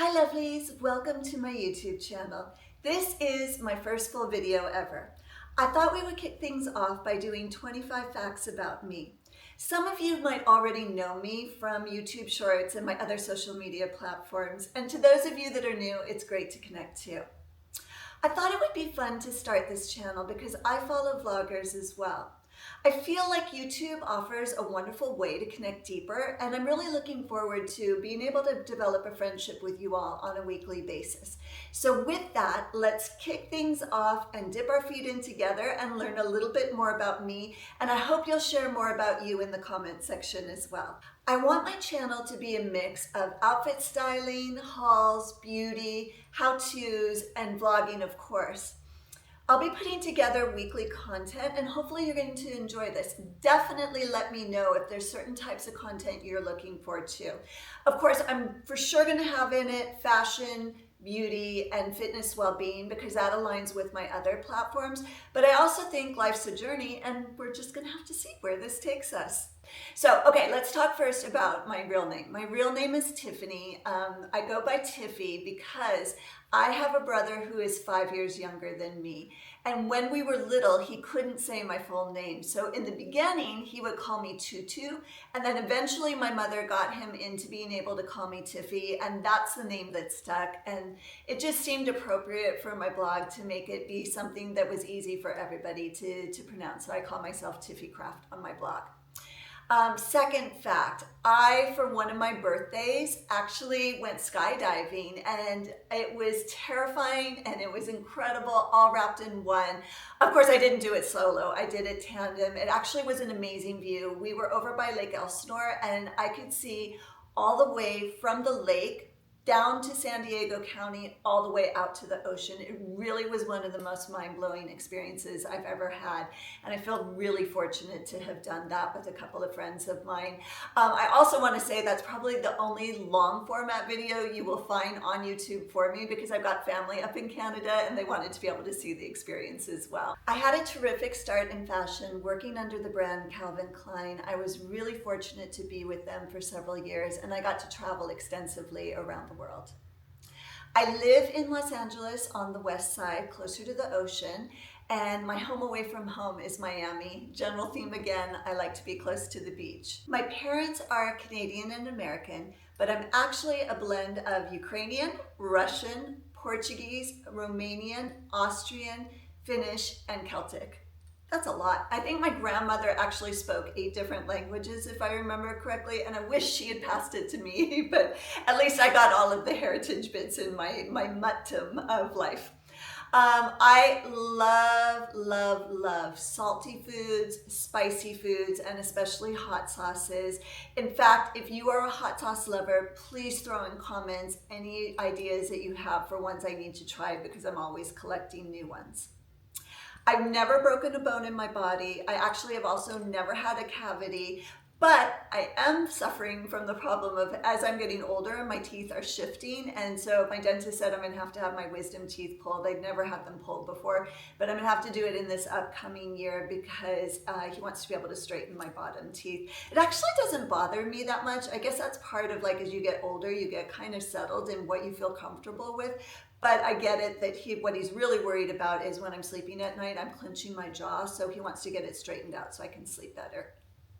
Hi lovelies, welcome to my YouTube channel. This is my first full video ever. I thought we would kick things off by doing 25 facts about me. Some of you might already know me from YouTube Shorts and my other social media platforms, and to those of you that are new, it's great to connect too. I thought it would be fun to start this channel because I follow vloggers as well. I feel like YouTube offers a wonderful way to connect deeper, and I'm really looking forward to being able to develop a friendship with you all on a weekly basis. So with that, let's kick things off and dip our feet in together and learn a little bit more about me, and I hope you'll share more about you in the comment section as well. I want my channel to be a mix of outfit styling, hauls, beauty, how-tos, and vlogging, of course. I'll be putting together weekly content and hopefully you're going to enjoy this. Definitely let me know if there's certain types of content you're looking for too. Of course, I'm for sure going to have in it fashion, beauty, and fitness well-being because that aligns with my other platforms. But I also think life's a journey and we're just going to have to see where this takes us. So, okay, let's talk first about my real name. My real name is Tiffany. I go by Tiffy because I have a brother who is 5 years younger than me. And when we were little, he couldn't say my full name. So in the beginning, he would call me Tutu. And then eventually my mother got him into being able to call me Tiffy. And that's the name that stuck. And it just seemed appropriate for my blog to make it be something that was easy for everybody to pronounce. So I call myself tifficraft on my blog. Second fact, I, for one of my birthdays, actually went skydiving and it was terrifying and it was incredible, all wrapped in one. Of course, I didn't do it solo, I did it tandem. It actually was an amazing view. We were over by Lake Elsinore and I could see all the way from the lake down to San Diego County, all the way out to the ocean. It really was one of the most mind-blowing experiences I've ever had. And I feel really fortunate to have done that with a couple of friends of mine. I also want to say that's probably the only long format video you will find on YouTube for me because I've got family up in Canada and they wanted to be able to see the experience as well. I had a terrific start in fashion working under the brand Calvin Klein. I was really fortunate to be with them for several years and I got to travel extensively around the world. I live in Los Angeles on the west side, closer to the ocean, and my home away from home is Miami. General theme again, I like to be close to the beach. My parents are Canadian and American, but I'm actually a blend of Ukrainian, Russian, Portuguese, Romanian, Austrian, Finnish, and Celtic. That's a lot. I think my grandmother actually spoke 8 different languages, if I remember correctly, and I wish she had passed it to me, but at least I got all of the heritage bits in my muttum of life. I love salty foods, spicy foods, and especially hot sauces. In fact, if you are a hot sauce lover, please throw in comments any ideas that you have for ones I need to try because I'm always collecting new ones. I've never broken a bone in my body. I actually have also never had a cavity, but I am suffering from the problem of as I'm getting older, my teeth are shifting. And so my dentist said I'm gonna have to have my wisdom teeth pulled. I'd never had them pulled before, but I'm gonna have to do it in this upcoming year because he wants to be able to straighten my bottom teeth. It actually doesn't bother me that much. I guess that's part of like, as you get older, you get kind of settled in what you feel comfortable with. But I get it that what he's really worried about is when I'm sleeping at night, I'm clenching my jaw, so he wants to get it straightened out so I can sleep better.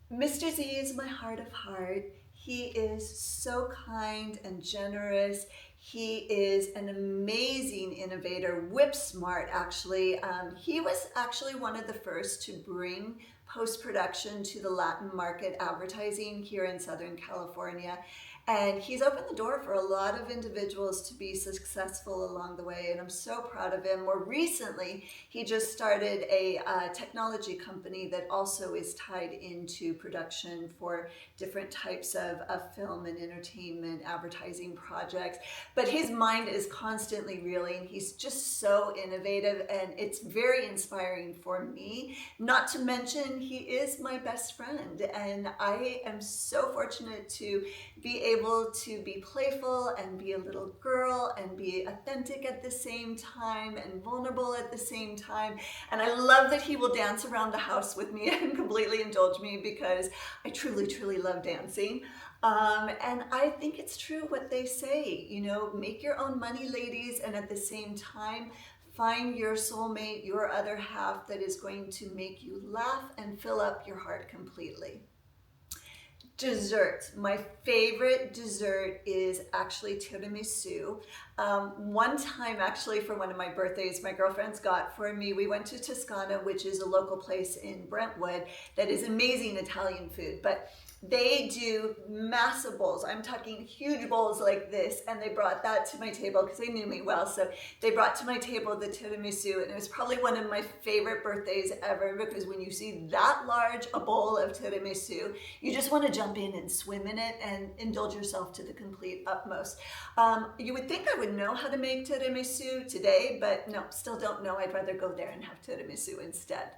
Mr. Z is my heart of heart. He is so kind and generous. He is an amazing innovator, whip smart actually. He was actually one of the first to bring post-production to the Latin market advertising here in Southern California. And he's opened the door for a lot of individuals to be successful along the way, and I'm so proud of him. More recently, he just started a technology company that also is tied into production for different types of film and entertainment advertising projects. But his mind is constantly reeling. He's just so innovative, and it's very inspiring for me. Not to mention, he is my best friend, and I am so fortunate to be able to be playful and be a little girl and be authentic at the same time and vulnerable at the same time. And I love that he will dance around the house with me and completely indulge me because I truly love dancing. And I think it's true what they say, you know, make your own money, ladies, and at the same time, find your soulmate, your other half that is going to make you laugh and fill up your heart completely. Dessert. My favorite dessert is actually tiramisu. One time, actually, for one of my birthdays, my girlfriends got for me, we went to Toscana, which is a local place in Brentwood that is amazing Italian food. But they do massive bowls. I'm talking huge bowls like this, and they brought that to my table because they knew me well. So they brought to my table the tiramisu, and it was probably one of my favorite birthdays ever, because when you see that large a bowl of tiramisu, you just want to jump in and swim in it and indulge yourself to the complete utmost. You would think I would know how to make tiramisu today, but no, still don't know. I'd rather go there and have tiramisu instead.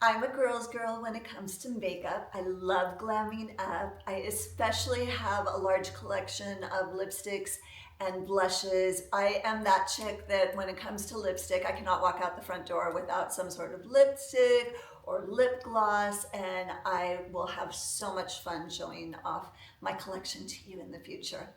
I'm a girl's girl when it comes to makeup. I love glamming up. I especially have a large collection of lipsticks and blushes. I am that chick that when it comes to lipstick, I cannot walk out the front door without some sort of lipstick or lip gloss, and I will have so much fun showing off my collection to you in the future.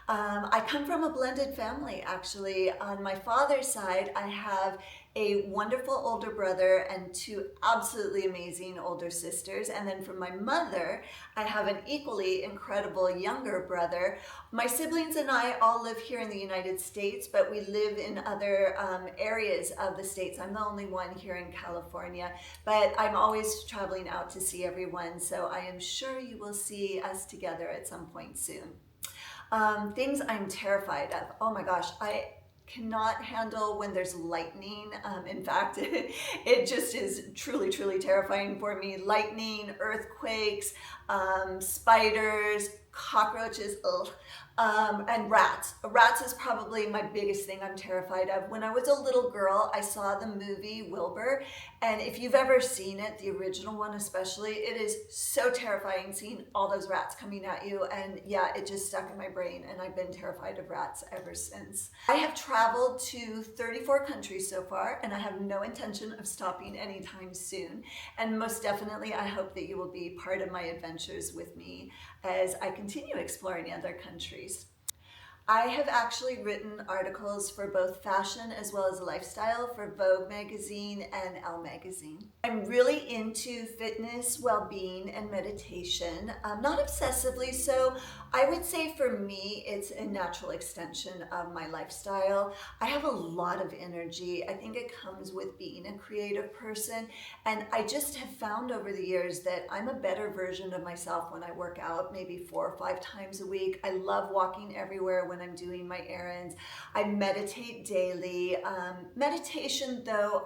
I come from a blended family, actually. On my father's side, I have a wonderful older brother and two absolutely amazing older sisters. And then from my mother, I have an equally incredible younger brother. My siblings and I all live here in the United States, but we live in other areas of the States. I'm the only one here in California, but I'm always traveling out to see everyone. So I am sure you will see us together at some point soon. Things I'm terrified of. Oh my gosh, I cannot handle when there's lightning. In fact, it just is truly, truly terrifying for me. Lightning, earthquakes, spiders, cockroaches, ugh. And rats. Rats is probably my biggest thing I'm terrified of. When I was a little girl, I saw the movie Wilbur, and if you've ever seen it, the original one especially, it is so terrifying seeing all those rats coming at you, and yeah, it just stuck in my brain, and I've been terrified of rats ever since. I have traveled to 34 countries so far, and I have no intention of stopping anytime soon, and most definitely I hope that you will be part of my adventures with me as I continue exploring other countries. I have actually written articles for both fashion as well as lifestyle for Vogue magazine and Elle magazine. I'm really into fitness, well-being, and meditation. Not obsessively so. I would say for me, it's a natural extension of my lifestyle. I have a lot of energy. I think it comes with being a creative person. And I just have found over the years that I'm a better version of myself when I work out, maybe 4 or 5 times a week. I love walking everywhere when I'm doing my errands. I meditate daily. Meditation, though,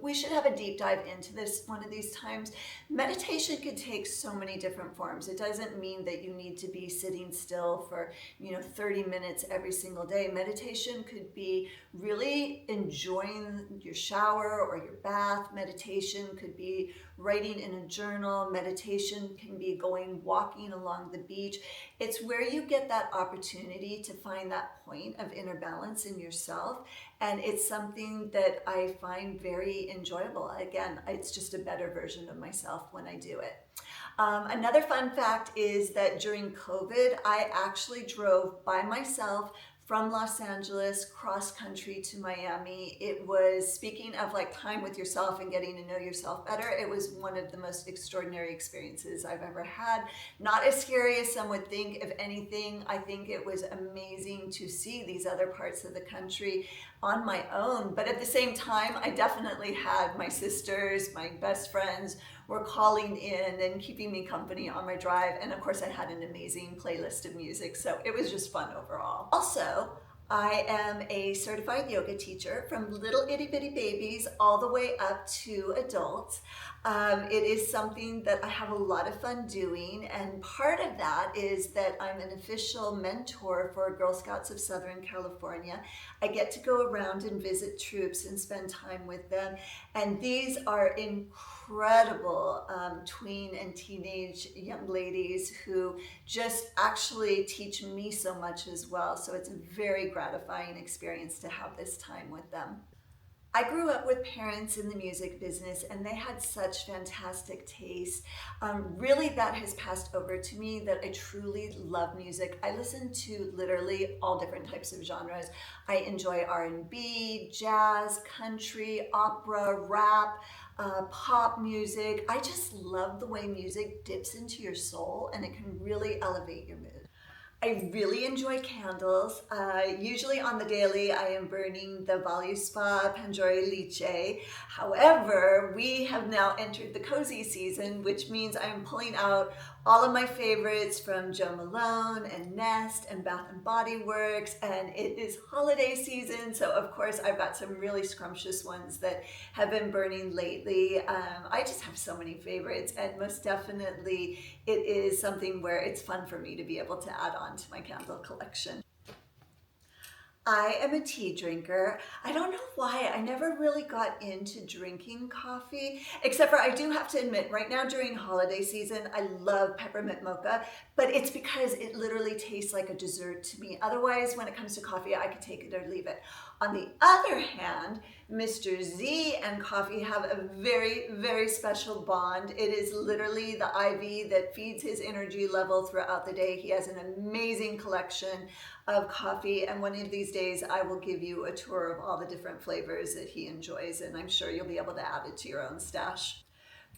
we should have a deep dive into this one of these times. Meditation could take so many different forms. It doesn't mean that you need to be sitting still for 30 minutes every single day. Meditation could be really enjoying your shower or your bath. Meditation could be writing in a journal. Meditation can be walking along the beach. It's where you get that opportunity to find that point of inner balance in yourself, and it's something that I find very enjoyable. Again, it's just a better version of myself when I do it. Another fun fact is that during COVID, I actually drove by myself from Los Angeles cross country to Miami. It was, speaking of like time with yourself and getting to know yourself better, it was one of the most extraordinary experiences I've ever had. Not as scary as some would think. If anything, I think it was amazing to see these other parts of the country on my own. But at the same time, I definitely had my sisters, my best friends were calling in and keeping me company on my drive. And of course I had an amazing playlist of music. So it was just fun overall. Also, I am a certified yoga teacher from little itty bitty babies all the way up to adults. It is something that I have a lot of fun doing, and part of that is that I'm an official mentor for Girl Scouts of Southern California. I get to go around and visit troops and spend time with them, and these are incredible tween and teenage young ladies who just actually teach me so much as well. So it's a very gratifying experience to have this time with them. I grew up with parents in the music business and they had such fantastic taste. Really that has passed over to me, that I truly love music. I listen to literally all different types of genres. I enjoy R&B, jazz, country, opera, rap, pop music. I just love the way music dips into your soul and it can really elevate your mood. I really enjoy candles. Usually on the daily, I am burning the Voluspa Panjori Lice. However, we have now entered the cozy season, which means I'm pulling out all of my favorites from Jo Malone and Nest and Bath and Body Works, and it is holiday season, so of course I've got some really scrumptious ones that have been burning lately. I just have so many favorites, and most definitely it is something where it's fun for me to be able to add on to my candle collection. I am a tea drinker. I don't know why, I never really got into drinking coffee, except for I do have to admit, right now during holiday season, I love peppermint mocha, but it's because it literally tastes like a dessert to me. Otherwise, when it comes to coffee, I could take it or leave it. On the other hand, Mr. Z and coffee have a very, very special bond. It is literally the IV that feeds his energy level throughout the day. He has an amazing collection of coffee, and one of these days I will give you a tour of all the different flavors that he enjoys, and I'm sure you'll be able to add it to your own stash.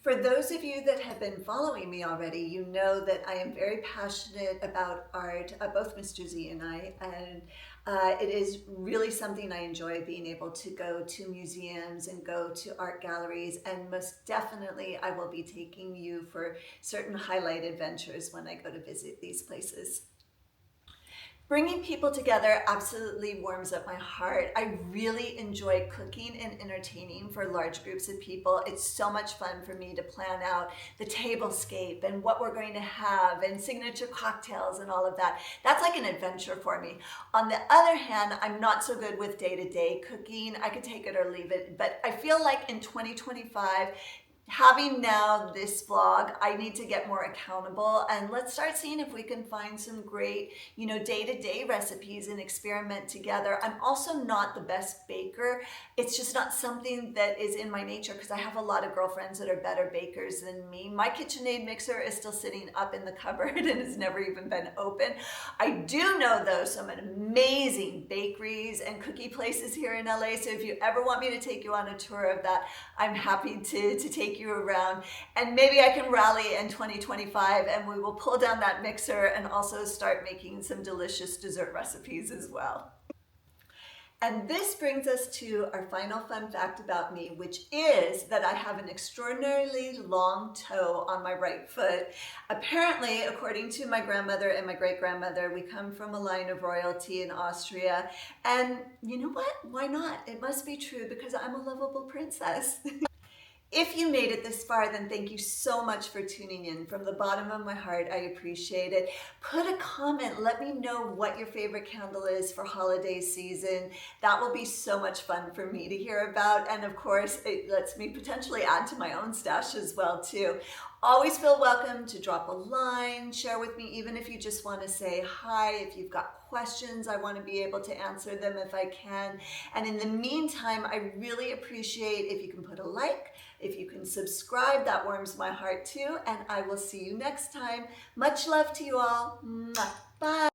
For those of you that have been following me already, you know that I am very passionate about art, both Mr. Z and I, and it is really something I enjoy, being able to go to museums and go to art galleries, and most definitely I will be taking you for certain highlight adventures when I go to visit these places. Bringing people together absolutely warms up my heart. I really enjoy cooking and entertaining for large groups of people. It's so much fun for me to plan out the tablescape and what we're going to have and signature cocktails and all of that. That's like an adventure for me. On the other hand, I'm not so good with day-to-day cooking. I could take it or leave it, but I feel like in 2025, having now this vlog, I need to get more accountable, and let's start seeing if we can find some great, day-to-day recipes and experiment together. I'm also not the best baker. It's just not something that is in my nature, because I have a lot of girlfriends that are better bakers than me. My KitchenAid mixer is still sitting up in the cupboard and has never even been open. I do know though some amazing bakeries and cookie places here in LA, so if you ever want me to take you on a tour of that, I'm happy to take you around, and maybe I can rally in 2025 and we will pull down that mixer and also start making some delicious dessert recipes as well. And this brings us to our final fun fact about me, which is that I have an extraordinarily long toe on my right foot. Apparently, according to my grandmother and my great-grandmother, we come from a line of royalty in Austria. And you know what? Why not? It must be true, because I'm a lovable princess. If you made it this far, then thank you so much for tuning in. From the bottom of my heart, I appreciate it. Put a comment. Let me know what your favorite candle is for holiday season. That will be so much fun for me to hear about. And of course, it lets me potentially add to my own stash as well, too. Always feel welcome to drop a line, share with me, even if you just want to say hi. If you've got questions, I want to be able to answer them if I can. And in the meantime, I really appreciate if you can put a like, if you can subscribe, that warms my heart too. And I will see you next time. Much love to you all. Mwah. Bye.